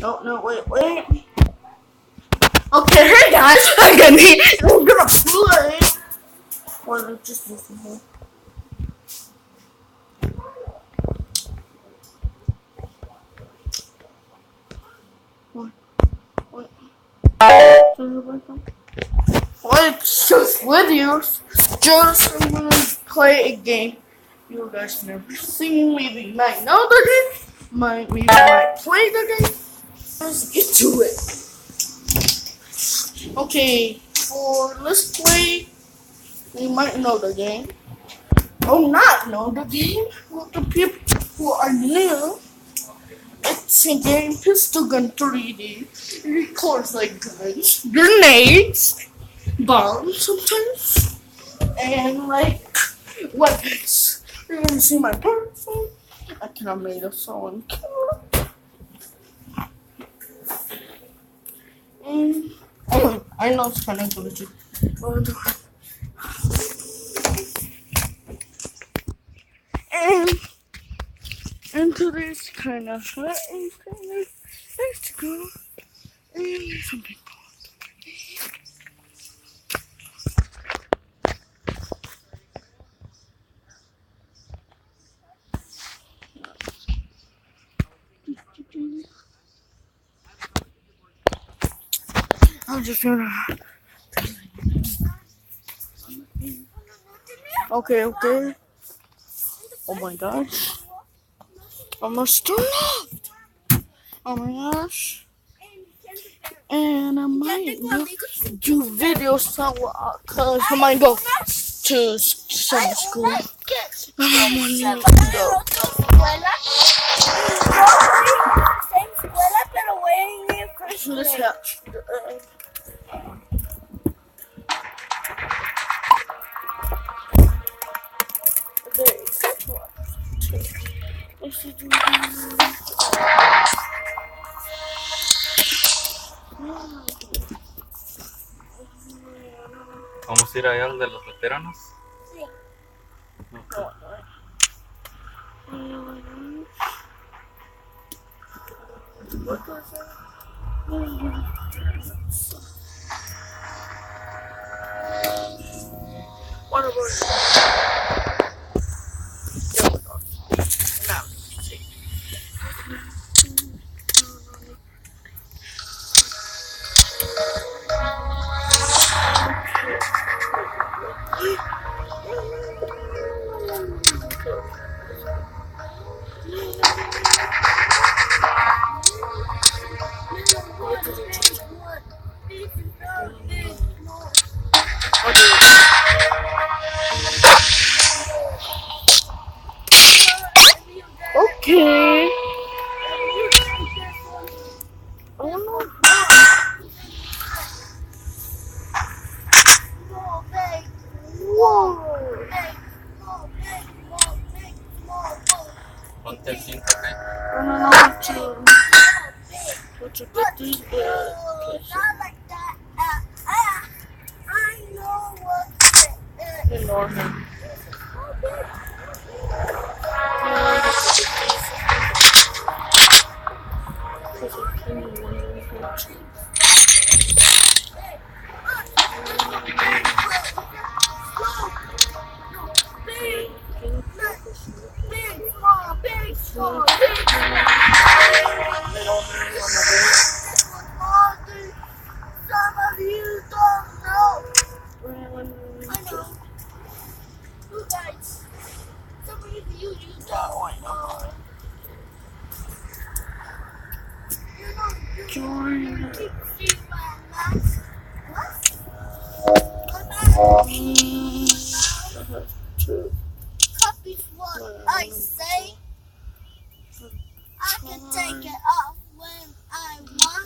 No, wait. Okay, hey guys, I'm gonna play. Or just listen here. Wait. What's just with you? Just I'm gonna play a game. You guys never seen. Maybe you might know the game. Maybe you might play the game. Let's get to it. Okay, let's play. You might know the game. Or not know the game. For the people who are new, it's a game Pistol Gun 3D. It records like guns, grenades, bombs sometimes, and like weapons. You're gonna see my person. I cannot make a song camera. And I know it's kind of glitchy. And into this kind of let's go and some people. I'm just gonna. Okay. Oh my gosh. Almost enough. Oh my gosh. And I might do videos somewhere because I might go to summer school. I want to go. Let's have. ¿Vamos a ir allá de los veteranos? Sí. What about okay. Ponte el cinto, ¿ok? I don't know what to get these beds. Not like that. I know what Ignore him. Big, small. Some of you don't know. I know. You guys. Some of you don't know. Join. Copy what I say. I can take it off when I want.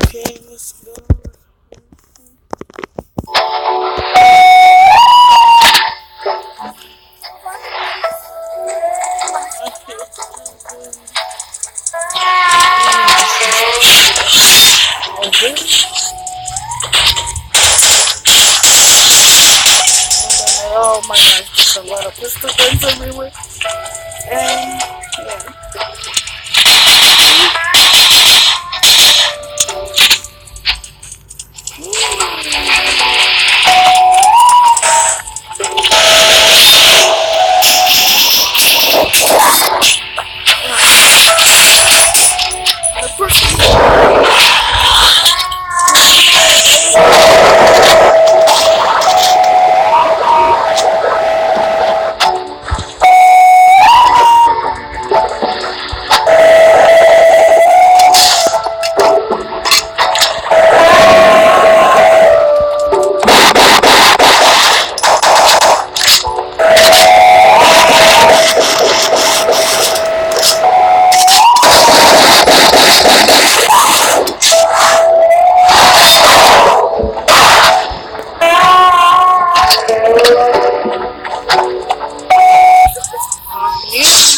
Okay, let's go. my gosh, there's a lot of pistol guns everywhere. And yeah.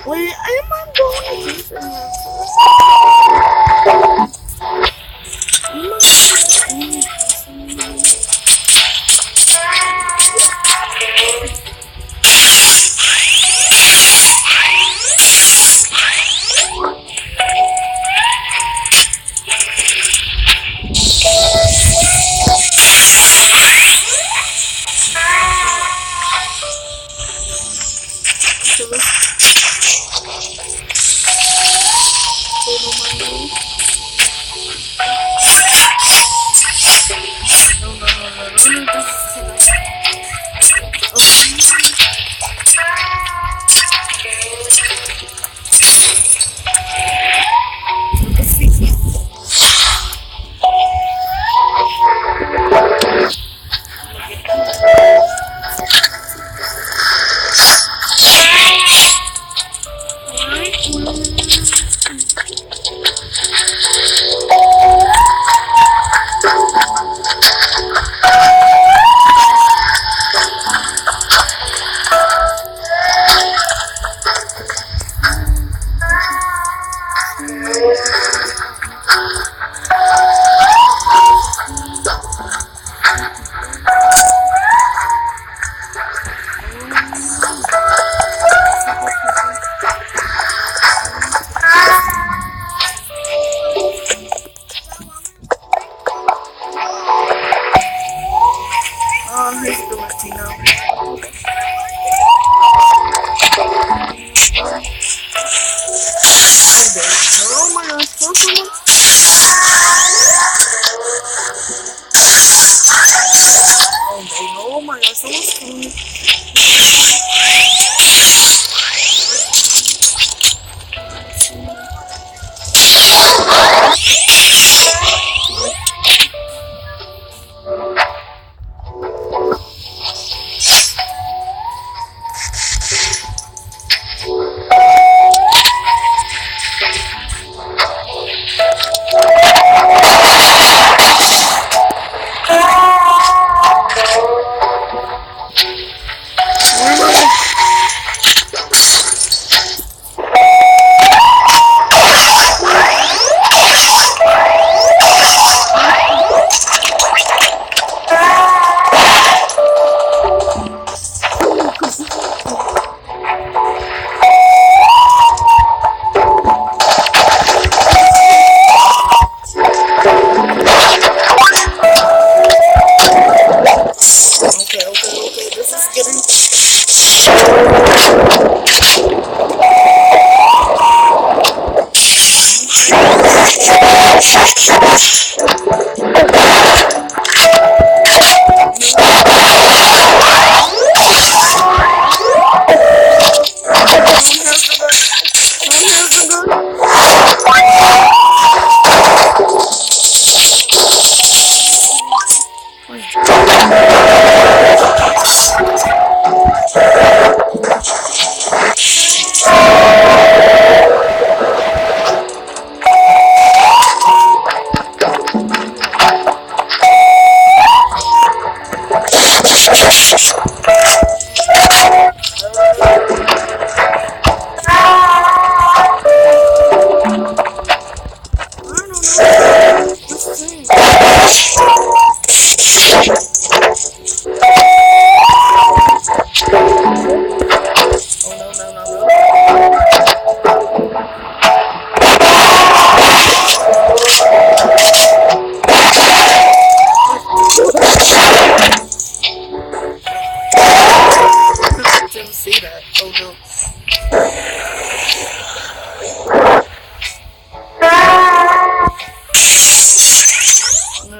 Wait, am I going to do here's the Latino. Oh my gosh, oh my gosh, someone's coming. Didn't see that. Oh no.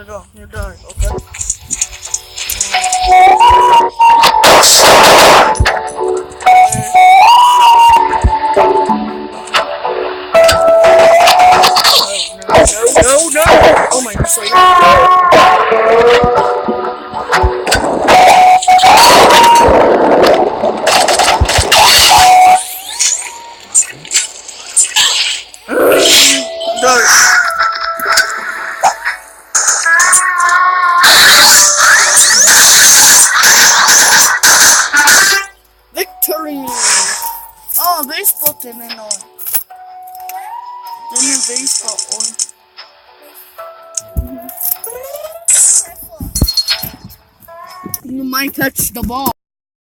No, you're done. Okay. No. Oh my Victory! Oh, baseball tienen on. Tienen baseball on. You might catch the ball.